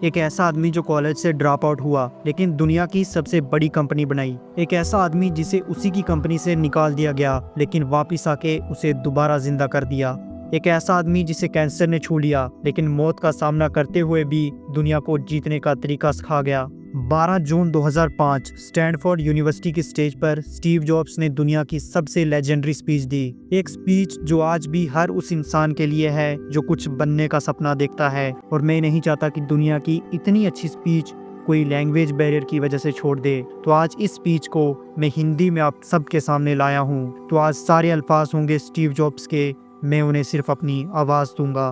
एक ऐसा आदमी जो कॉलेज से ड्रॉप आउट हुआ लेकिन दुनिया की सबसे बड़ी कंपनी बनाई। एक ऐसा आदमी जिसे उसी की कंपनी से निकाल दिया गया लेकिन वापस आके उसे दोबारा जिंदा कर दिया। एक ऐसा आदमी जिसे कैंसर ने छू लिया लेकिन मौत का सामना करते हुए भी दुनिया को जीतने का तरीका सिखा गया। 12 जून 2005 स्टैनफोर्ड यूनिवर्सिटी की स्टेज पर स्टीव जॉब्स ने दुनिया की सबसे लेजेंडरी स्पीच दी। एक स्पीच जो आज भी हर उस इंसान के लिए है जो कुछ बनने का सपना देखता है। और मैं नहीं चाहता कि दुनिया की इतनी अच्छी स्पीच कोई लैंग्वेज बैरियर की वजह से छोड़ दे। तो आज इस स्पीच को मैं हिंदी में आप सबके सामने लाया हूँ। तो आज सारे अल्फाज होंगे स्टीव जॉब्स के, मैं उन्हें सिर्फ अपनी आवाज़ दूंगा।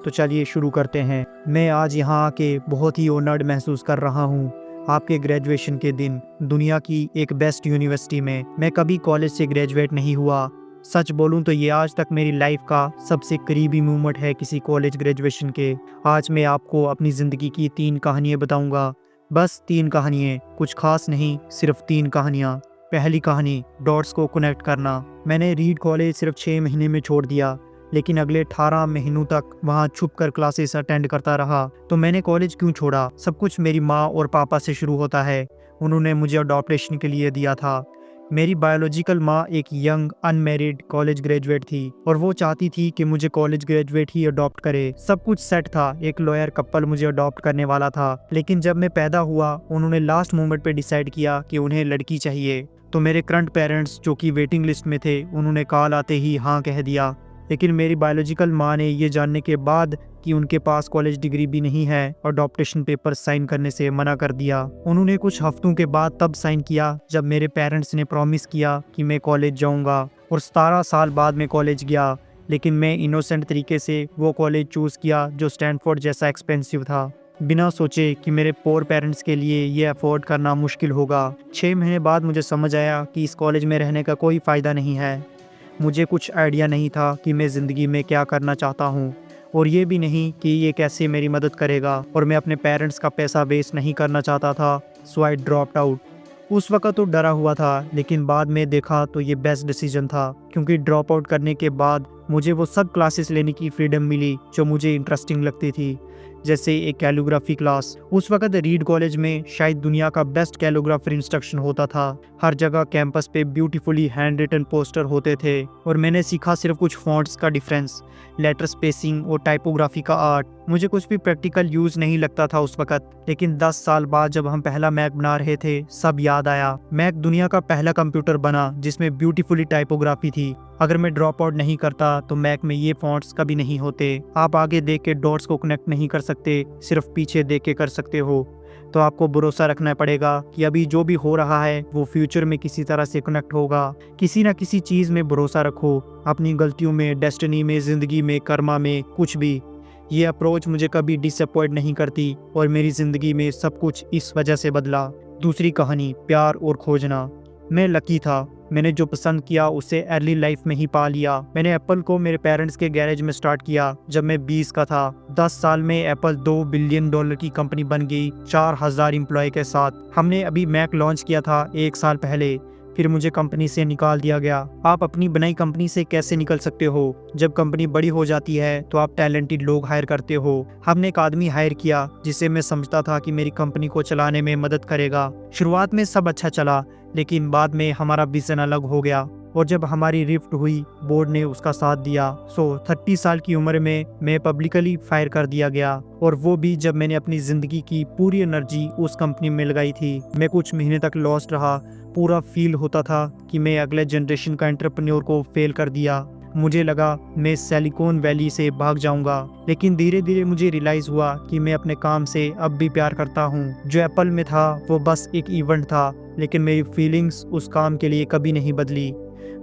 तो चलिए शुरू करते हैं। मैं आज यहाँ आके बहुत ही ऑनर्ड महसूस कर रहा हूँ। आपके ग्रेजुएशन के दिन दुनिया की एक बेस्ट यूनिवर्सिटी में मैं कभी कॉलेज से ग्रेजुएट नहीं हुआ। सच बोलूं तो ये आज तक मेरी लाइफ का सबसे करीबी मोमेंट है किसी कॉलेज ग्रेजुएशन के। आज मैं आपको अपनी ज़िंदगी की 3 कहानियाँ बताऊंगा। बस 3 कहानियाँ, कुछ खास नहीं, सिर्फ 3 कहानियाँ। पहली कहानी, डॉट्स को कनेक्ट करना। मैंने रीड कॉलेज सिर्फ 6 महीने में छोड़ दिया लेकिन अगले 18 महीनों तक वहाँ छुप कर क्लासेस अटेंड करता रहा। तो मैंने कॉलेज क्यों छोड़ा? सब कुछ मेरी माँ और पापा से शुरू होता है। उन्होंने मुझे अडॉप्टेशन के लिए दिया था। मेरी बायोलॉजिकल माँ एक यंग अनमैरिड कॉलेज ग्रेजुएट थी और वो चाहती थी कि मुझे कॉलेज ग्रेजुएट ही अडॉप्ट करे। सब कुछ सेट था, एक लॉयर कपल मुझे अडॉप्ट करने वाला था। लेकिन जब मैं पैदा हुआ उन्होंने लास्ट मोमेंट पे डिसाइड किया कि उन्हें लड़की चाहिए। तो मेरे करंट पेरेंट्स जो कि वेटिंग लिस्ट में थे उन्होंने कॉल आते ही हाँ कह दिया। लेकिन मेरी बायोलॉजिकल माँ ने ये जानने के बाद कि उनके पास कॉलेज डिग्री भी नहीं है, अडॉप्टेशन पेपर साइन करने से मना कर दिया। उन्होंने कुछ हफ्तों के बाद तब साइन किया जब मेरे पेरेंट्स ने प्रॉमिस किया कि मैं कॉलेज जाऊंगा। और 17 साल बाद मैं कॉलेज गया, लेकिन मैं इनोसेंट तरीके से वो कॉलेज चूज़ किया जो स्टैनफोर्ड जैसा एक्सपेंसिव था, बिना सोचे कि मेरे पोर पेरेंट्स के लिए ये अफोर्ड करना मुश्किल होगा। 6 महीने बाद मुझे समझ आया कि इस कॉलेज में रहने का कोई फ़ायदा नहीं है। मुझे कुछ आइडिया नहीं था कि मैं ज़िंदगी में क्या करना चाहता हूँ और ये भी नहीं कि ये कैसे मेरी मदद करेगा। और मैं अपने पेरेंट्स का पैसा वेस्ट नहीं करना चाहता था। सो आई ड्रॉप्ड आउट। उस वक्त तो डरा हुआ था लेकिन बाद में देखा तो ये बेस्ट डिसीजन था, क्योंकि ड्रॉप आउट करने के बाद मुझे वो सब क्लासेस लेने की फ्रीडम मिली जो मुझे इंटरेस्टिंग लगती थी, जैसे एक कैलीग्राफी क्लास। उस वक्त रीड कॉलेज में शायद दुनिया का बेस्ट कैलीग्राफर इंस्ट्रक्शन होता था। हर जगह कैंपस पे ब्यूटीफुली हैंड रिटन पोस्टर होते थे और मैंने सीखा सिर्फ कुछ फॉन्ट्स का डिफरेंस, लेटर स्पेसिंग और टाइपोग्राफी का आर्ट। मुझे कुछ भी प्रैक्टिकल यूज नहीं लगता था उस वक्त। लेकिन 10 साल बाद जब हम पहला मैक बना रहे थे सब याद आया। मैक दुनिया का पहला कंप्यूटर बना जिसमें ब्यूटीफुली टाइपोग्राफी थी। अगर मैं ड्रॉप आउट नहीं करता तो मैक में ये फॉन्ट्स कभी नहीं होते। आप आगे देख के डॉट्स को कनेक्ट नहीं कर सकते, सिर्फ पीछे देख के कर सकते हो। तो आपको भरोसा रखना पड़ेगा कि अभी जो भी हो रहा है वो फ्यूचर में किसी तरह से कनेक्ट होगा। किसी ना किसी चीज़ में भरोसा रखो, अपनी गलतियों में, डेस्टिनी में, ज़िंदगी में, कर्मा में, कुछ भी। ये अप्रोच मुझे कभी डिसअपॉइंट नहीं करती और मेरी ज़िंदगी में सब कुछ इस वजह से बदला। दूसरी कहानी, प्यार और खोजना। मैं लकी था, मैंने जो पसंद किया उसे अर्ली लाइफ में ही पा लिया। मैंने एप्पल को मेरे पेरेंट्स के गैरेज में स्टार्ट किया जब मैं 20 का था। 10 साल में एप्पल $2 बिलियन की कंपनी बन गई, 4000 एम्प्लॉय के साथ। हमने अभी मैक लॉन्च किया था 1 साल पहले, फिर मुझे कंपनी से निकाल दिया गया। आप अपनी बनाई कंपनी से कैसे निकल सकते हो? जब कंपनी बड़ी हो जाती है तो आप टैलेंटेड लोग हायर करते हो। हमने एक आदमी हायर किया जिसे मैं समझता था कि मेरी कंपनी को चलाने में मदद करेगा। शुरुआत में सब अच्छा चला लेकिन बाद में हमारा विजन अलग हो गया और जब हमारी रिफ्ट हुई बोर्ड ने उसका साथ दिया। 30 साल की उम्र में मैं पब्लिकली फायर कर दिया गया, और वो भी जब मैंने अपनी ज़िंदगी की पूरी एनर्जी उस कंपनी में लगाई थी। मैं कुछ महीने तक लॉस्ट रहा। पूरा फील होता था कि मैं अगले जनरेशन का एंटरप्रेन्योर को फेल कर दिया। मुझे लगा मैं सिलिकॉन वैली से भाग जाऊंगा, लेकिन धीरे धीरे मुझे रियलाइज़ हुआ कि मैं अपने काम से अब भी प्यार करता हूँ। जो एप्पल में था वो बस एक इवेंट था, लेकिन मेरी फीलिंग्स उस काम के लिए कभी नहीं बदली।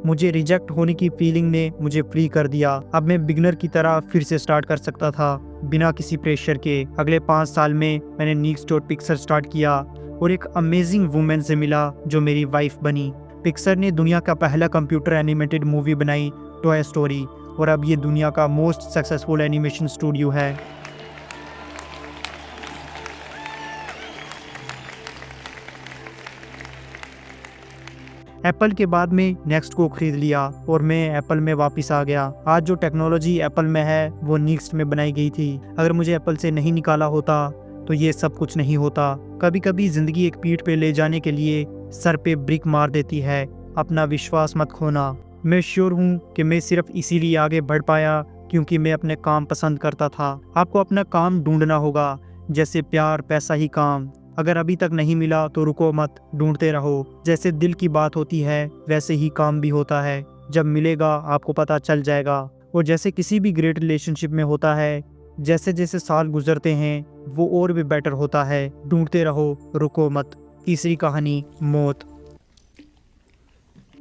मुझे रिजेक्ट होने की फीलिंग ने मुझे फ्री कर दिया। अब मैं बिगनर की तरह फिर से स्टार्ट कर सकता था बिना किसी प्रेशर के। अगले 5 साल में मैंने Nix.Pixar स्टार्ट किया और एक अमेजिंग वुमेन से मिला जो मेरी वाइफ बनी। पिक्सर ने दुनिया का पहला कंप्यूटर एनिमेटेड मूवी बनाई, टॉय स्टोरी, और अब ये दुनिया का मोस्ट सक्सेसफुल एनिमेशन स्टूडियो है। एप्पल के बाद में नेक्स्ट को खरीद लिया और मैं एप्पल में वापस आ गया। आज जो टेक्नोलॉजी एप्पल में है वो Nix में बनाई गई थी। अगर मुझे एप्पल से नहीं निकाला होता तो ये सब कुछ नहीं होता। कभी कभी जिंदगी एक पीठ पे ले जाने के लिए सर पे ब्रिक मार देती है। अपना विश्वास मत खोना। मैं श्योर हूँ कि मैं सिर्फ इसीलिए आगे बढ़ पाया क्योंकि मैं अपने काम पसंद करता था। आपको अपना काम ढूंढना होगा, जैसे प्यार पैसा ही काम। अगर अभी तक नहीं मिला तो रुको मत, ढूंढते रहो। जैसे दिल की बात होती है वैसे ही काम भी होता है। जब मिलेगा आपको पता चल जाएगा। और जैसे किसी भी ग्रेट रिलेशनशिप में होता है, जैसे जैसे साल गुजरते हैं वो और भी बेटर होता है। ढूंढते रहो, रुको मत। तीसरी कहानी, मौत।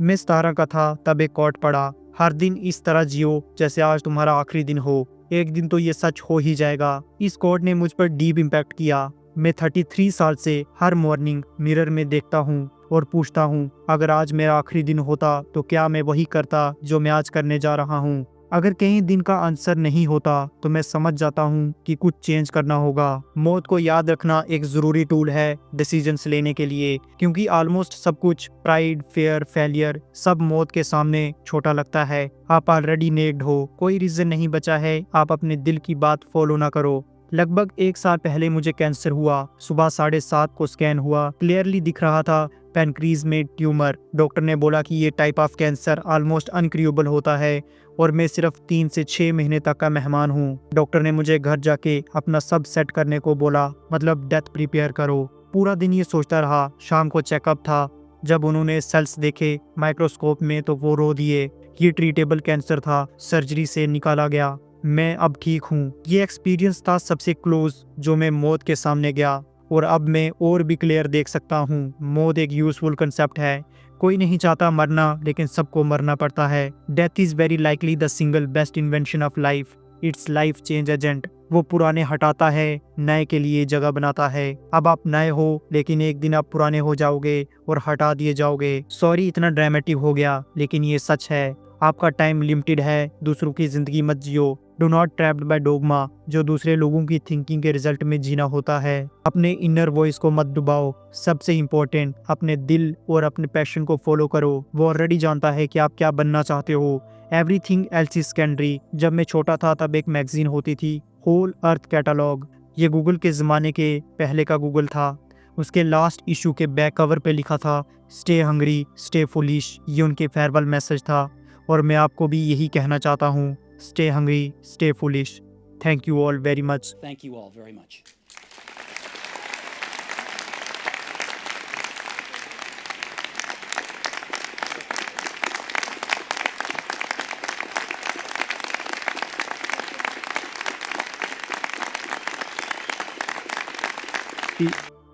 मैं 17 का था तब एक कोट पढ़ा, हर दिन इस तरह जियो जैसे आज तुम्हारा आखिरी दिन हो, एक दिन तो ये सच हो ही जाएगा। इस कोट ने मुझ पर डीप इम्पैक्ट किया। मैं 33 साल से हर मॉर्निंग मिरर में देखता हूँ और पूछता हूँ, अगर आज मेरा आखिरी दिन होता तो क्या मैं वही करता जो मैं आज करने जा रहा हूँ। अगर कहीं दिन का आंसर नहीं होता तो मैं समझ जाता हूँ कि कुछ चेंज करना होगा। मौत को याद रखना एक ज़रूरी टूल है डिसीजंस लेने के लिए, क्योंकि ऑलमोस्ट सब कुछ, प्राइड, फेयर, फेलियर, सब मौत के सामने छोटा लगता है। आप ऑलरेडी नेक्ड हो, कोई रीज़न नहीं बचा है आप अपने दिल की बात फॉलो ना करो। लगभग 1 साल पहले मुझे कैंसर हुआ। सुबह 7:30 को स्कैन हुआ, क्लियरली दिख रहा था पैनक्रीज में ट्यूमर। डॉक्टर ने बोला कि ये टाइप ऑफ कैंसर ऑलमोस्ट अनक्यूरेबल होता है और मैं सिर्फ 3 से 6 महीने तक का मेहमान हूँ। डॉक्टर ने मुझे घर जाके अपना सब सेट करने को बोला, मतलब डेथ प्रिपेयर करो। पूरा दिन ये सोचता रहा। शाम को चेकअप था। जब उन्होंने सेल्स देखे माइक्रोस्कोप में तो वो रो दिए। ये ट्रीटेबल कैंसर था, सर्जरी से निकाला गया। मैं अब ठीक हूँ। ये एक्सपीरियंस था सबसे क्लोज जो मैं मौत के सामने गया। और अब मैं और भी क्लियर देख सकता हूँ। मौत एक यूजफुल कंसेप्ट है। कोई नहीं चाहता मरना, लेकिन सबको मरना पड़ता है। Death is very likely the single best invention of life. It's life change agent. वो पुराने हटाता है, नए के लिए जगह बनाता है। अब आप नए हो, लेकिन एक दिन आप पुराने हो जाओगे और हटा दिए जाओगे। सॉरी इतना ड्रामेटिक हो गया, लेकिन ये सच है। आपका टाइम लिमिटेड है, दूसरों की जिंदगी मत जियो। Do not trapped by dogma, जो दूसरे लोगों की थिंकिंग के रिजल्ट में जीना होता है। अपने इनर वॉइस को मत डुबाओ। सबसे इम्पोर्टेंट, अपने दिल और अपने पैशन को फॉलो करो। वो ऑलरेडी जानता है कि आप क्या बनना चाहते हो। Everything else is secondary. जब मैं छोटा था तब एक मैगजीन होती थी, होल अर्थ कैटलॉग। ये गूगल के ज़माने के पहले का गूगल था। उसके लास्ट इशू के बैक कवर पे लिखा था, स्टे हंग्री स्टे फुलिश। ये उनके फेयरवेल मैसेज था और मैं आपको भी यही कहना चाहता हूँ, stay hungry stay foolish. Thank you all very much. Thank you all very much.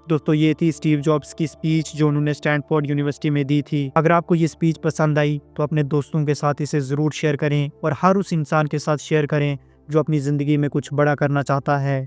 दोस्तों ये थी स्टीव जॉब्स की स्पीच जो उन्होंने स्टैनफोर्ड यूनिवर्सिटी में दी थी। अगर आपको ये स्पीच पसंद आई तो अपने दोस्तों के साथ इसे ज़रूर शेयर करें और हर उस इंसान के साथ शेयर करें जो अपनी ज़िंदगी में कुछ बड़ा करना चाहता है।